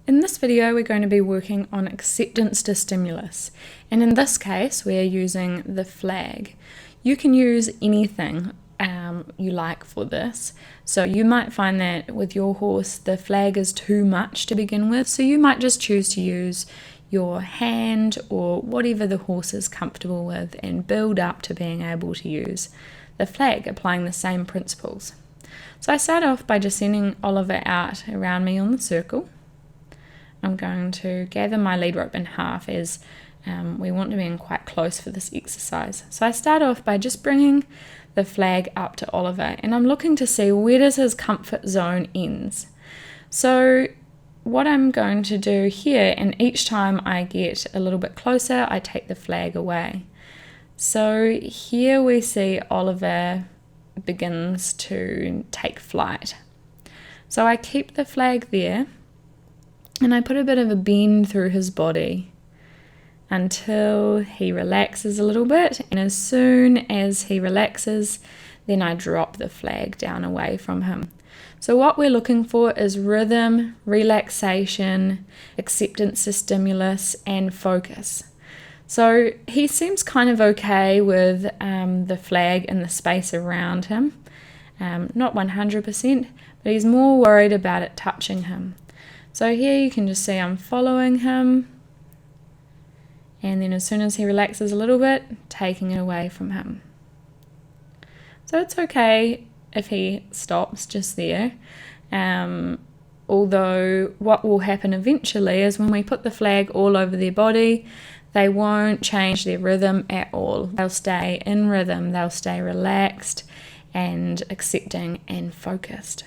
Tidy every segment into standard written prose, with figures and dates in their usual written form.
In this video, we're going to be working on acceptance to stimulus, and in this case, we're using the flag. You can use anything you like for this. So you might find that with your horse, the flag is too much to begin with, so you might just choose to use your hand or whatever the horse is comfortable with and build up to being able to use the flag, applying the same principles. So I start off by just sending Oliver out around me on the circle. I'm going to gather my lead rope in half as we want to be in quite close for this exercise. So I start off by just bringing the flag up to Oliver, and I'm looking to see where does his comfort zone ends. So what I'm going to do here, and each time I get a little bit closer, I take the flag away. So here we see Oliver begins to take flight. So I keep the flag there, and I put a bit of a bend through his body until he relaxes a little bit, and as soon as he relaxes, then I drop the flag down away from him. So what we're looking for is rhythm, relaxation, acceptance to stimulus, and focus. So he seems kind of okay with the flag and the space around him, not 100%, but he's more worried about it touching him. So here you can just see I'm following him, and then as soon as he relaxes a little bit, taking it away from him. So it's okay if he stops just there, although what will happen eventually is when we put the flag all over their body, they won't change their rhythm at all. They'll stay in rhythm, they'll stay relaxed and accepting and focused.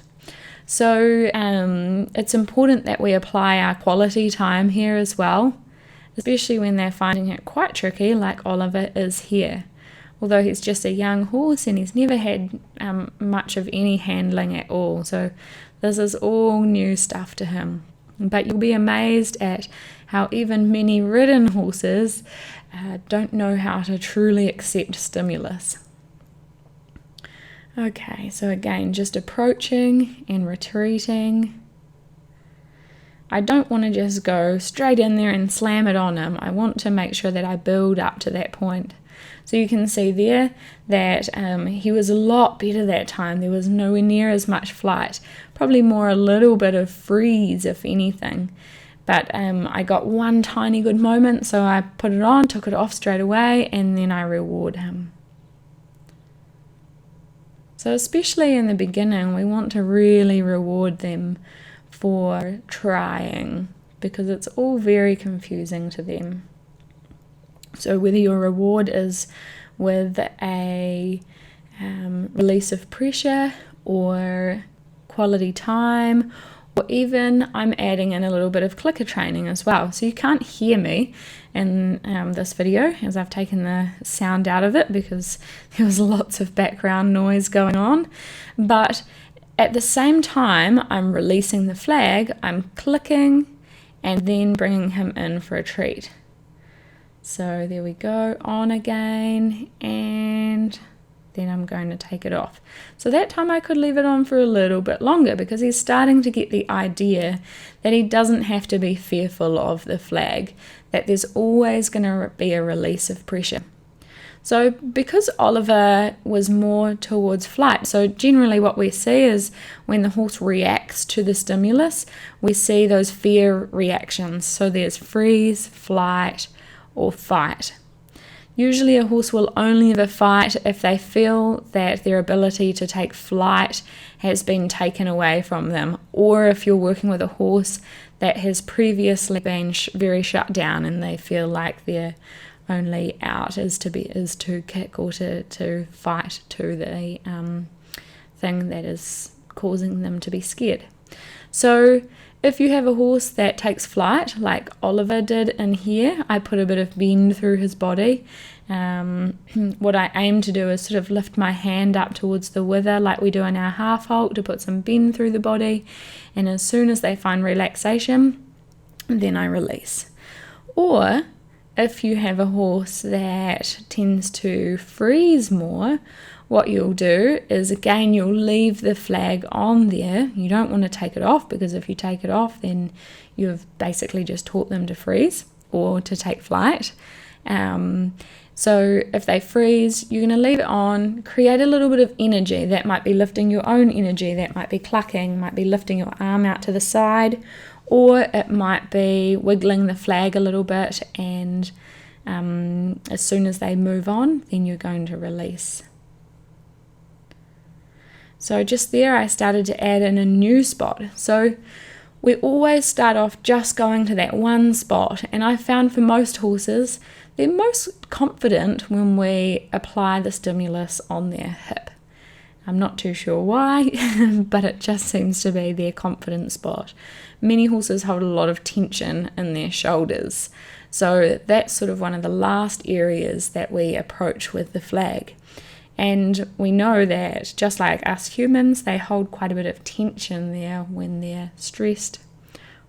So it's important that we apply our quality time here as well, especially when they're finding it quite tricky like Oliver is here. Although he's just a young horse and he's never had much of any handling at all, so this is all new stuff to him. But you'll be amazed at how even many ridden horses don't know how to truly accept stimulus. Okay, so again, just approaching and retreating. I don't want to just go straight in there and slam it on him. I want to make sure that I build up to that point. So you can see there that he was a lot better that time. There was nowhere near as much flight, probably more a little bit of freeze if anything. But I got one tiny good moment, so I put it on, took it off straight away, and then I reward him. So especially in the beginning, we want to really reward them for trying, because it's all very confusing to them. So whether your reward is with a release of pressure or quality time, or even I'm adding in a little bit of clicker training as well. So you can't hear me in this video as I've taken the sound out of it because there was lots of background noise going on. But at the same time I'm releasing the flag, I'm clicking and then bringing him in for a treat. So there we go, on again, and then I'm going to take it off. So that time I could leave it on for a little bit longer because he's starting to get the idea that he doesn't have to be fearful of the flag, that there's always going to be a release of pressure. So because Oliver was more towards flight, so generally what we see is when the horse reacts to the stimulus, we see those fear reactions. So there's freeze, flight, or fight. Usually a horse will only ever fight if they feel that their ability to take flight has been taken away from them, or if you're working with a horse that has previously been very shut down and they feel like their only out is to kick or to fight to the thing that is causing them to be scared. So if you have a horse that takes flight, like Oliver did in here, I put a bit of bend through his body. What I aim to do is sort of lift my hand up towards the wither like we do in our half halt to put some bend through the body. And as soon as they find relaxation, then I release. Or if you have a horse that tends to freeze more, what you'll do is, again, you'll leave the flag on there. You don't want to take it off, because if you take it off, then you've basically just taught them to freeze or to take flight. So if they freeze, you're going to leave it on, create a little bit of energy. That might be lifting your own energy, that might be clucking, might be lifting your arm out to the side, or it might be wiggling the flag a little bit, and as soon as they move on, then you're going to release. So just there, I started to add in a new spot. So we always start off just going to that one spot, and I found for most horses, they're most confident when we apply the stimulus on their hip. I'm not too sure why, but it just seems to be their confident spot. Many horses hold a lot of tension in their shoulders, so that's sort of one of the last areas that we approach with the flag. And we know that just like us humans, they hold quite a bit of tension there when they're stressed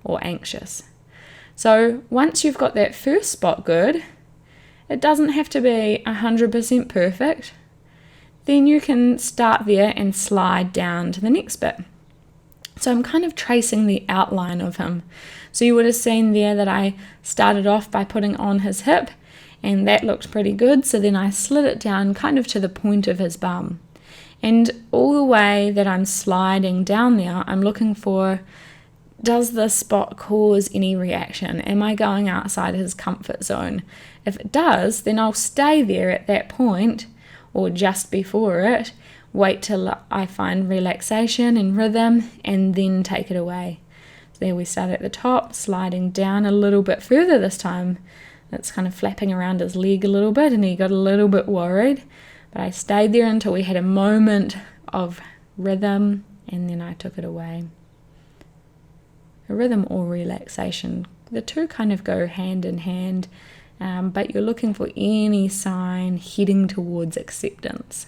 or anxious. So once you've got that first spot good, it doesn't have to be 100% perfect. Then you can start there and slide down to the next bit. So I'm kind of tracing the outline of him. So you would have seen there that I started off by putting on his hip, and that looked pretty good. So then I slid it down kind of to the point of his bum. And all the way that I'm sliding down there, I'm looking for, does this spot cause any reaction? Am I going outside his comfort zone? If it does, then I'll stay there at that point, or just before it, wait till I find relaxation and rhythm, and then take it away. So there we start at the top, sliding down a little bit further this time. It's kind of flapping around his leg a little bit, and he got a little bit worried. But I stayed there until we had a moment of rhythm, and then I took it away. A rhythm or relaxation, the two kind of go hand in hand, but you're looking for any sign heading towards acceptance.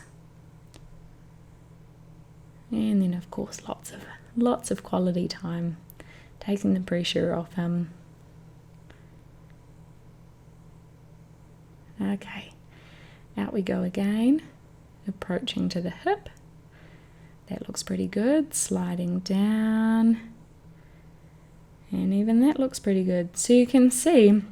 And then, of course, lots of quality time, taking the pressure off him. Okay, out we go again, approaching to the hip. That looks pretty good, sliding down, and even that looks pretty good. So you can see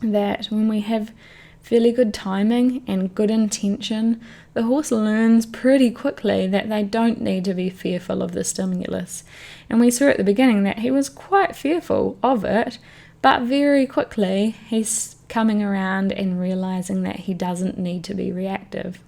that when we have fairly good timing and good intention, the horse learns pretty quickly that they don't need to be fearful of the stimulus. And we saw at the beginning that he was quite fearful of it, but very quickly he's coming around and realizing that he doesn't need to be reactive.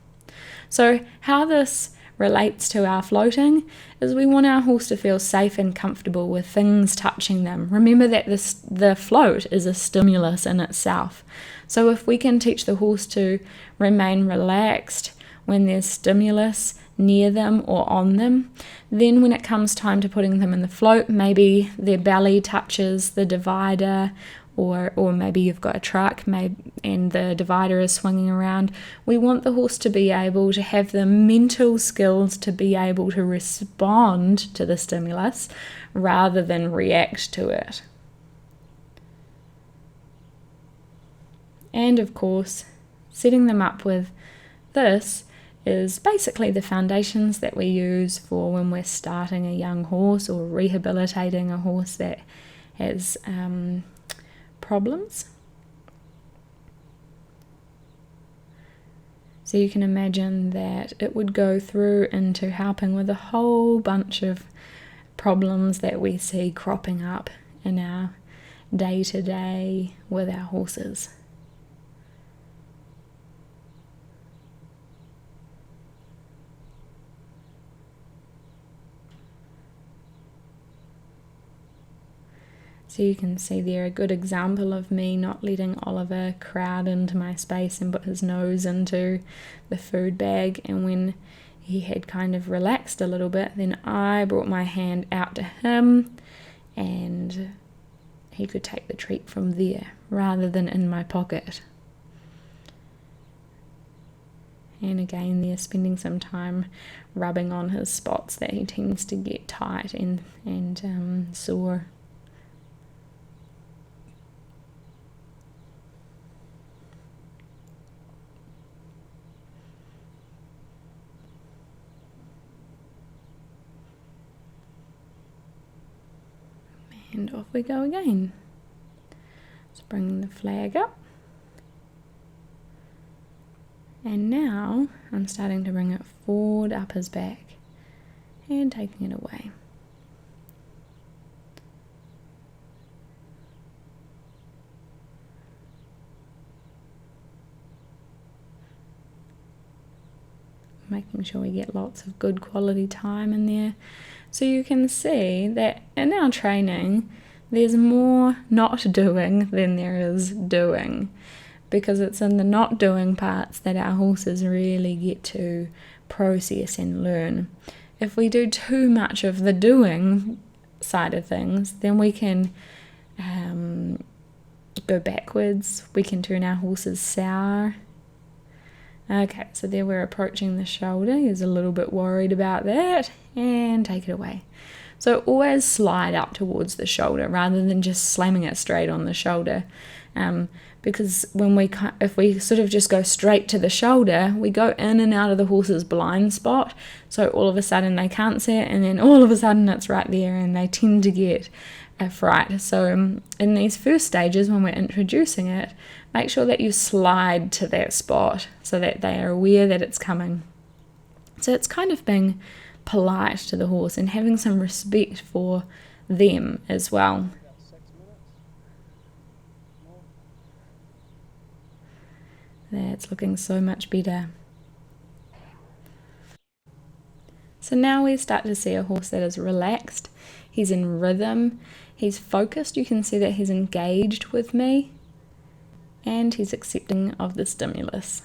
So how this relates to our floating is we want our horse to feel safe and comfortable with things touching them. Remember that the float is a stimulus in itself. So if we can teach the horse to remain relaxed when there's stimulus near them or on them, then when it comes time to putting them in the float, maybe their belly touches the divider, or maybe you've got a truck and the divider is swinging around. We want the horse to be able to have the mental skills to be able to respond to the stimulus rather than react to it. And of course, setting them up with this is basically the foundations that we use for when we're starting a young horse or rehabilitating a horse that has problems. So you can imagine that it would go through into helping with a whole bunch of problems that we see cropping up in our day-to-day with our horses. So you can see there a good example of me not letting Oliver crowd into my space and put his nose into the food bag. And when he had kind of relaxed a little bit, then I brought my hand out to him and he could take the treat from there rather than in my pocket. And again, there spending some time rubbing on his spots that he tends to get tight and sore. And off we go again. Just bringing the flag up. And now I'm starting to bring it forward up his back and taking it away. Making sure we get lots of good quality time in there. So you can see that in our training, there's more not doing than there is doing, because it's in the not doing parts that our horses really get to process and learn. If we do too much of the doing side of things, then we can go backwards, we can turn our horses sour. Okay, so there we're approaching the shoulder. He's a little bit worried about that, and take it away. So always slide up towards the shoulder rather than just slamming it straight on the shoulder, because if we sort of just go straight to the shoulder, we go in and out of the horse's blind spot, so all of a sudden they can't see it, and then all of a sudden it's right there, and they tend to get a fright. So in these first stages, when we're introducing it, make sure that you slide to that spot so that they are aware that it's coming. So it's kind of being polite to the horse and having some respect for them as well. That's looking so much better. So now we start to see a horse that is relaxed, he's in rhythm, he's focused, you can see that he's engaged with me, and he's accepting of the stimulus.